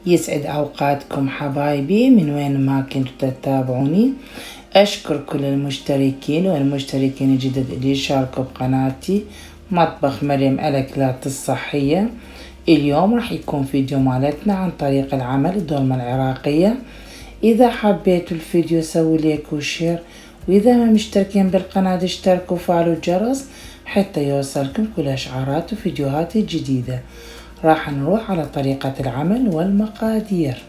يسعد أوقاتكم حبايبي من وين ما كنتوا تتابعوني. أشكر كل المشتركين والمشتركين الجدد اللي يشاركوا بقناتي مطبخ مريم الأكلات الصحية. اليوم راح يكون فيديو مالتنا عن طريقة العمل الدولمة العراقية. إذا حبيتوا الفيديو سووا لايك وشير، وإذا ما مشتركين بالقناة اشتركوا وفعلوا الجرس حتى يوصلكم كل إشعارات وفيديوهات جديدة. راح نروح على طريقة العمل والمقادير.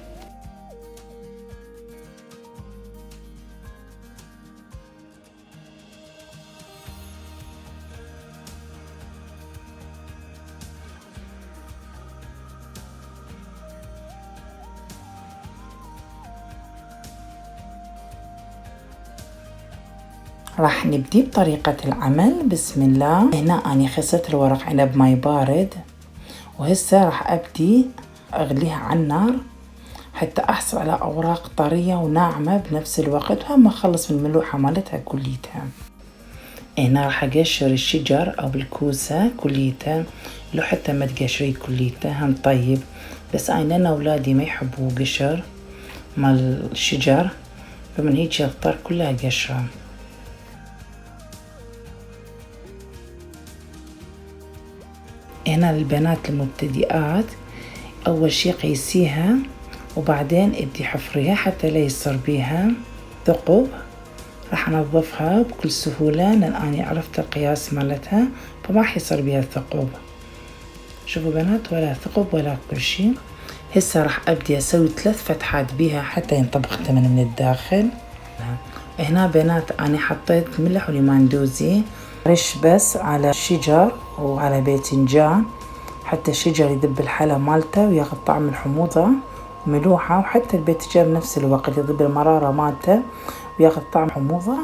راح نبدي بطريقة العمل. بسم الله. هنا أنا خسرت الورق عنب ماي بارد، وهسه راح أبدي أغليها على النار حتى أحصل على أوراق طرية وناعمة بنفس الوقت، وهم أخلص من الملوحة مالتها كليتها. هنا راح أقشر الشجر أو الكوسة كليتها، لو حتى ما تقشري كليتها هم طيب، بس أنا أولادي ما يحبوا قشر مال الشجر، فمن هيك أختار كلها قشرة. هنا للبنات المبتدئات أول شي قيسيها وبعدين ابدي حفريها حتى لا يصير بيها ثقب. راح انظفها بكل سهولة لان اني عرفت القياس مالتها، فما راح يصير بيها ثقب. شوفوا بنات، ولا ثقب ولا كل شي. هسه راح ابدي اسوي 3 فتحات بيها حتى ينطبخ من الداخل. هنا بنات اني حطيت ملح وليمان دوزي رش بس على الشجر وعلى باذنجان حتى الشجر يذب الحلا مالته وياخذ طعم الحموضة وملوحة، وحتى الباذنجان بنفس الوقت يذب المرارة مالته وياخذ طعم الحموضة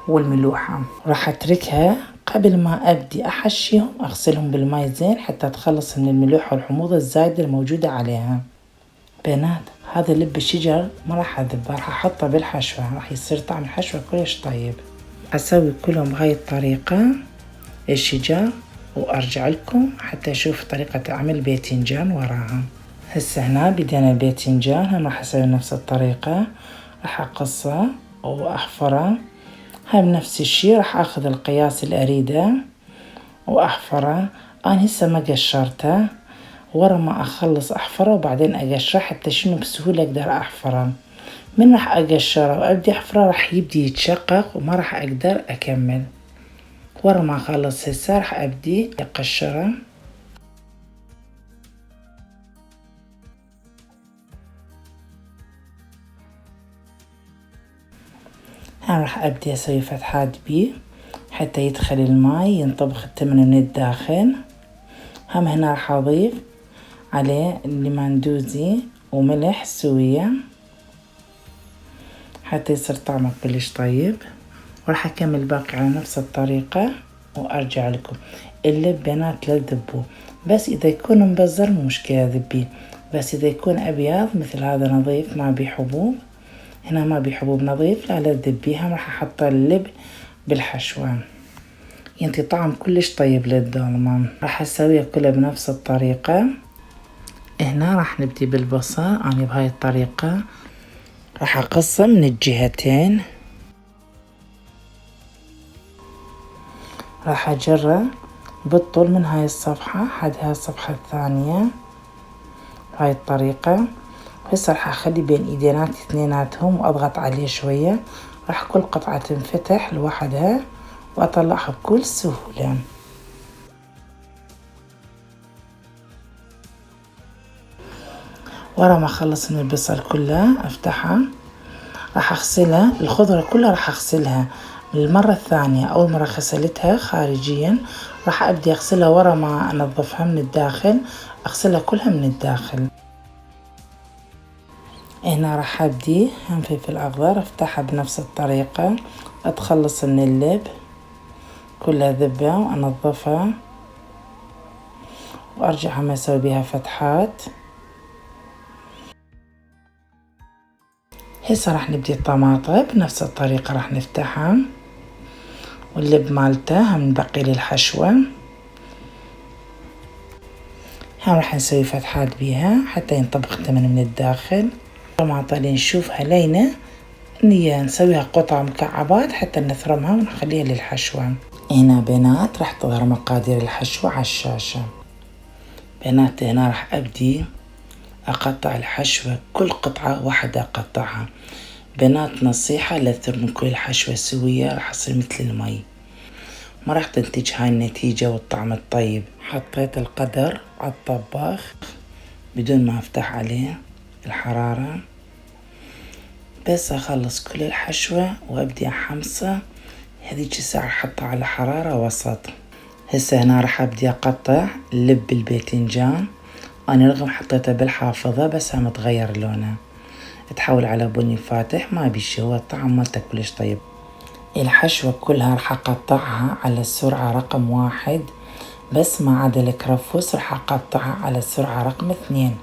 والملوحة. راح اتركها قبل ما ابدي احشيهم اغسلهم بالماء زين حتى اتخلص من الملوحة والحموضة الزايدة الموجودة عليها. بنات هذا لب الشجر ما راح اذبه، راح احطه بالحشوة، راح يصير طعم الحشوة كلش طيب. اسوي كلهم بهاي الطريقة الشجر وارجع لكم حتى اشوف طريقة عمل الباذنجان وراها. هسه هنا بدينا الباذنجان، هم راح اسوي نفس الطريقة، راح اقصه واحفره. هم نفس الشي راح اخذ القياس اللي اريده واحفره. انا هسه ما قشرته، ورا ما اخلص احفره وبعدين اقشره حتى شنو بسهولة اقدر احفره. من راح اقشره وابدي احفره راح يبدي يتشقق وما راح اقدر اكمل. ورا ما اخلص هسه راح ابدي اقشره. هنا راح ابدي اسوي فتحات بيه حتى يدخل الماء ينطبخ التمن من الداخل. هم هنا راح اضيف عليه الليمان دوزي وملح سوية حتى يصير طعمه كلش طيب، وراح اكمل باقي على نفس الطريقة وارجع لكم. اللب بنات لا تذبوه، بس اذا يكون مبزر مو مشكلة ذبيه، بس اذا يكون ابيض مثل هذا نظيف ما بيه حبوب، هنا ما بيه حبوب نظيف لا تذبيها. راح احط اللب بالحشوة ينطي طعم كلش طيب للدولمة. راح اسويها كلها بنفس الطريقة. هنا راح نبدي بالبصل، انا بهاي الطريقة راح اقسم من الجهتين، راح اجره بالطول من هاي الصفحة حد هاي الصفحة الثانية بهاي الطريقة. هسه راح اخلي بين ايديناتي اثنيناتهم واضغط عليه شوية، راح كل قطعة تنفتح لوحدها واطلعها بكل سهولة. ورا ما اخلص من البصل كله افتحها، راح اغسلها الخضرة كلها، راح اغسلها للمرة الثانية. اول مرة غسلتها خارجيا راح ابدي اغسلها ورا ما انظفها من الداخل، اغسلها كلها من الداخل. هنا راح ابدي هم فلفل اخضر افتحها بنفس الطريقة، اتخلص من اللب كلها ذبة وانظفها وارجع هم اسوي بيها فتحات. هسه راح نبدي الطماطم بنفس الطريقة، راح نفتحها واللب مالته هم نبقي للحشوة. راح نسوي فتحات بيها حتى ينطبخ التمن من الداخل. مع طالين نشوفها لينة نسويها قطع مكعبات حتى نثرمها ونخليها للحشوة. هنا بنات راح تظهر مقادير الحشوة على الشاشة. بنات هنا راح أبدي أقطع الحشوة، كل قطعة واحدة أقطعها. بنات نصيحة لا ترموا كل الحشوة سوية، راح تصير مثل المي، ما راح تنتج هاي النتيجة والطعم الطيب. حطيت القدر على الطباخ بدون ما أفتح عليه الحرارة، بس أخلص كل الحشوة وأبدي أحمصه. هذيك الساعة أحطها على حرارة وسط. هسه هنا راح أبدي أقطع لب الباذنجان. أنا رغم حطيته بالحافظة بس هم تغير لونه، تحول على بني فاتح، ما بيشي، هو الطعم مالته كلش طيب. الحشوة كلها راح أقطعها على السرعة رقم 1، بس ما عدا الكرفس راح أقطعها على السرعة رقم 2.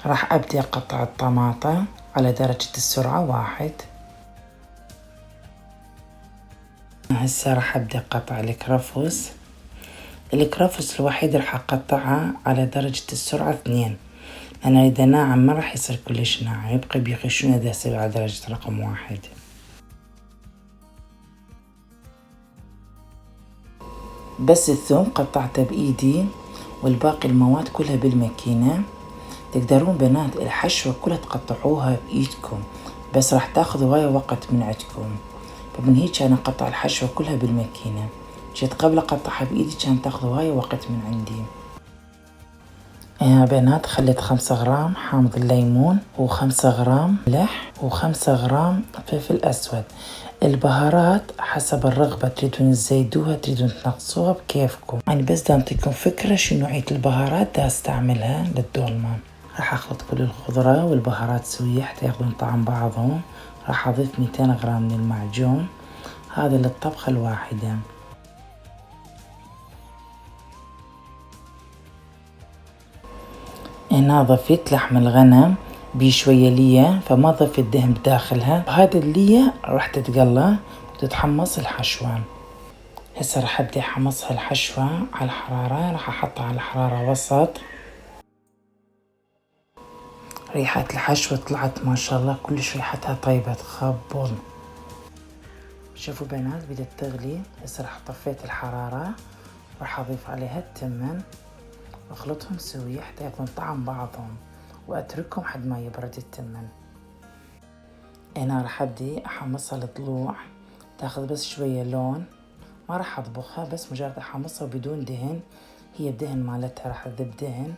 راح أبدي أقطع الطماطة على درجة السرعة 1. هسه راح أبدي أقطع الكرفس. الكرفس الوحيد راح أقطعها على درجة السرعة 2. أنا إذا ناعم ما راح يصير كلش ناعم، يبقى بيغشون إذا أسوي على درجة رقم 1. بس الثوم قطعته بإيدي والباقي المواد كلها بالماكينة. تقدرون بنات الحشوة كلها تقطعوها بإيدكم، بس راح تاخذ هواية وقت من عندكم، فمن هيك أنا أقطع الحشوة كلها بالماكينة. جيت قبل أقطعها بإيدي كان تاخذ هواية وقت من عندي. يا بنات خليت 5 غرام حامض الليمون و5 غرام ملح و5 غرام فلفل أسود. البهارات حسب الرغبة، تريدون تزيدوها تريدون تنقصوها بكيفكم. يعني بس دا أعطيكم فكرة شو نوعية البهارات دا استعملها للدولمة. راح أخلط كل الخضرة والبهارات سوية حتى ياخذون طعم بعضهم. راح أضيف 200 غرام من المعجون، هذا للطبخة الواحدة. هنا ضفيت لحم الغنم بشوية ليا، فما ضفت دهن بداخلها. هذا الليا راح تتقلى وتتحمص الحشوة. هسه راح ابدي احمصها الحشوة على الحرارة، راح احطها على حرارة وسط. ريحة الحشوة طلعت ما شاء الله كلش ريحتها طيبة تخبل. شوفوا بنات بدت تغلي. هسه راح طفيت الحرارة، راح اضيف عليها التمن واخلطهم سوية حتى يكون طعم بعضهم، واتركهم حد ما يبرد التمن. هنا راح ابدي احمصها الضلوع، تاخذ بس شوية لون، ما راح اطبخها، بس مجرد احمصها بدون دهن. هي الدهن مالتها راح تذب دهن.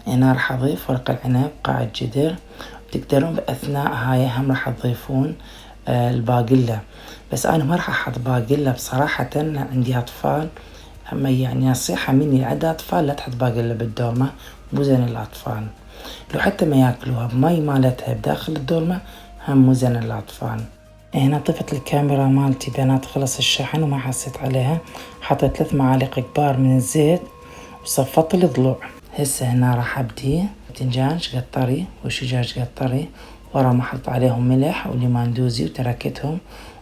هنا راح اضيف ورق العنب قاع الجدر. تقدرون باثناء هاي هم راح تضيفون الباقلة، بس انا ما راح احط باقلة بصراحة، عندي اطفال. اما يعني نصيحة مني عدا اطفال لا تحط باقلة بالدولمة، مو زين الاطفال. لو حتى ما ياكلوها بمي مالتها بداخل الدولمة هم مو زين الاطفال. هنا طفت الكاميرا مالتي بنات، خلص الشحن وما حسيت عليها. حطيت 3 معالق كبار من الزيت وصفطت الضلوع. هسه هنا راح ابدي باذنجان شقد طري وشجاج شقد طري، ورا ما حط عليهم ملح وليمان دوزي وتركتهم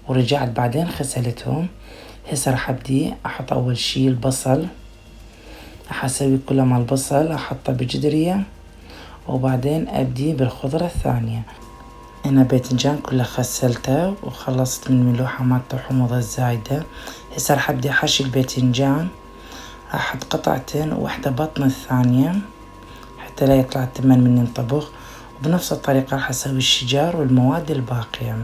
ورجعت بعدين غسلتهم. هسه راح ابدي احط اول شي البصل، راح اسوي كله مع البصل احطه بجدرية، وبعدين ابدي بالخضرة الثانية. انا باذنجان كله غسلته وخلصت من الملوحة مالته وحموضة الزايدة. هسه راح ابدي احشي الباذنجان، راح احط قطعتين وواحدة بطن الثانية حتى لا يطلع التمن من ينطبخ. وبنفس الطريقة راح اسوي الشجار والمواد الباقية.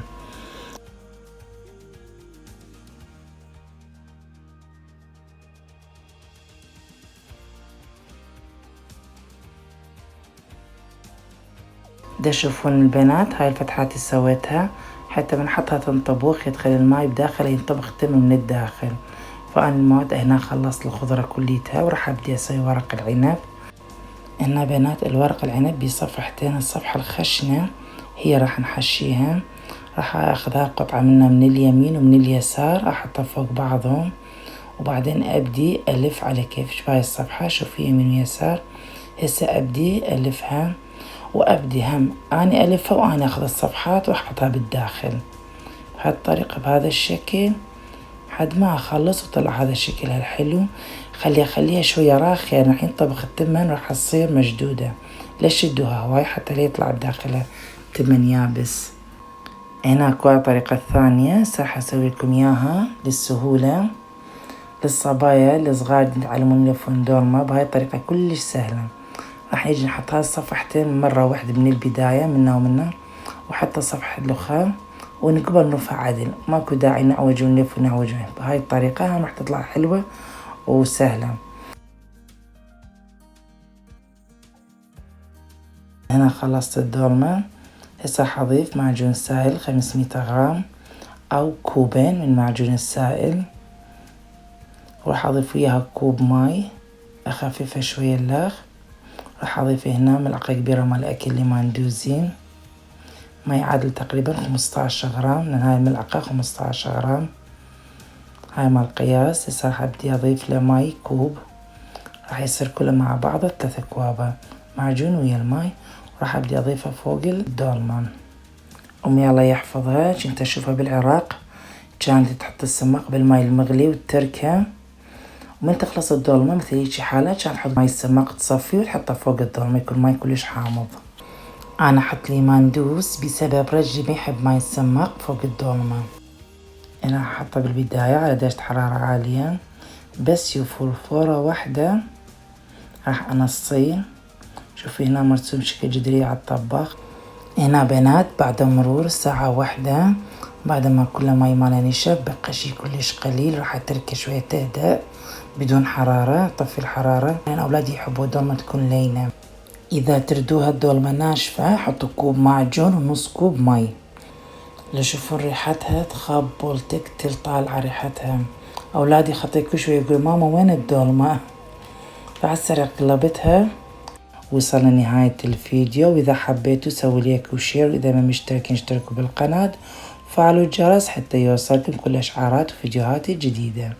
دا شوفون البنات هاي الفتحات اللي سويتها حتى بنحطها تنطبخ يدخل الماي بداخل ينطبخ التمن من الداخل. فأنا المواد هنا خلصت الخضرة كليتها وراح أبدي أسوي ورق العنب. هنا بنات الورق العنب بصفحتين، الصفحة الخشنة هي راح نحشيها، راح أخذها قطعة منها من اليمين ومن اليسار أحطها فوق بعضهم، وبعدين أبدي ألف على كيف بهاي الصفحة. شوفي يمين ويسار. هسه أبدي ألفها، وأبدي هم أني ألفها وأنا أخذ الصفحات وأحطها بالداخل بهذه الطريقة بهذا الشكل حد ما أخلص وطلع هذا الشكل الحلو. خليها شوية راخية، يعني الحين طبخ التمن راح تصير مشدودة، لا شدوها هواي حتى لا يطلع بداخلها تمن يابس. هنا كوا طريقة الثانية راح أسوي لكم إياها للسهولة للصبايا الصغار يتعلمون يلفون دولمة بهاي الطريقة كلش سهلة. راح نيجي نحط هاي الصفحتين مرة واحدة من البداية منا ومنا، وحتى صفحة الأخرى ونقبل نرفع عدل، ماكو داعي نعوج ونلف ونعوج. بهاي الطريقة راح تطلع حلوة وسهلة. هنا خلصت الدولمة. هسه حضيف معجون سائل 500 غرام أو كوبين من معجون السائل، وراح أضيف وياها كوب ماي أخففها شوية اللخ. راح أضيف هنا ملعقة كبيرة مال أكل لماندوزين، ما يعادل تقريبا 15 غرام، لأن هاي الملعقة 15 غرام هاي مال قياس. هسه راح أبدي أضيف له ماي كوب، راح يصير كله مع بعضه 3 أكواب معجون ويا الماي، راح أبدي أضيفه فوق الدولمة. أمي الله يحفظها كنت أشوفها بالعراق كانت تحط السماق بالماي المغلي وتتركه، ومن تخلص الدولمة مثل هيجي حالة كانت تحط ماي السماق تصفيه وتحطه فوق الدولمة يكون ماي كلش حامض. أنا أحط لي ماندوس بسبب رجلي ما يحب ماي السماق فوق الدولمة. أنا أحطه بالبداية على درجة حرارة عالية، بس يفور فورة واحدة راح أنصيه. شوفي هنا مرسوم شكل جدرية على الطباخ. هنا بنات بعد مرور ساعة واحدة بعد ما كل ماي ماله نشف بقى شي كلش قليل، راح أتركه شوية تهدأ بدون حرارة. طفي الحرارة لأن أولادي يحبوا الدولمة تكون لينة. إذا تردوها الدولمة ناشفة حطوا كوب معجون ونص كوب ماي. لشوفوا ريحتها تخبل تقتل طالعة ريحتها. أولادي خطيكوا شوية يقول ماما وين الدولمة، فعالسريع قلبتها. وصلنا نهاية الفيديو، وإذا حبيتوا سووا ليك وشير، وإذا ما مشتركين اشتركوا بالقناة وفعلوا الجرس حتى يوصلكم كل إشعارات وفيديوهاتي الجديدة.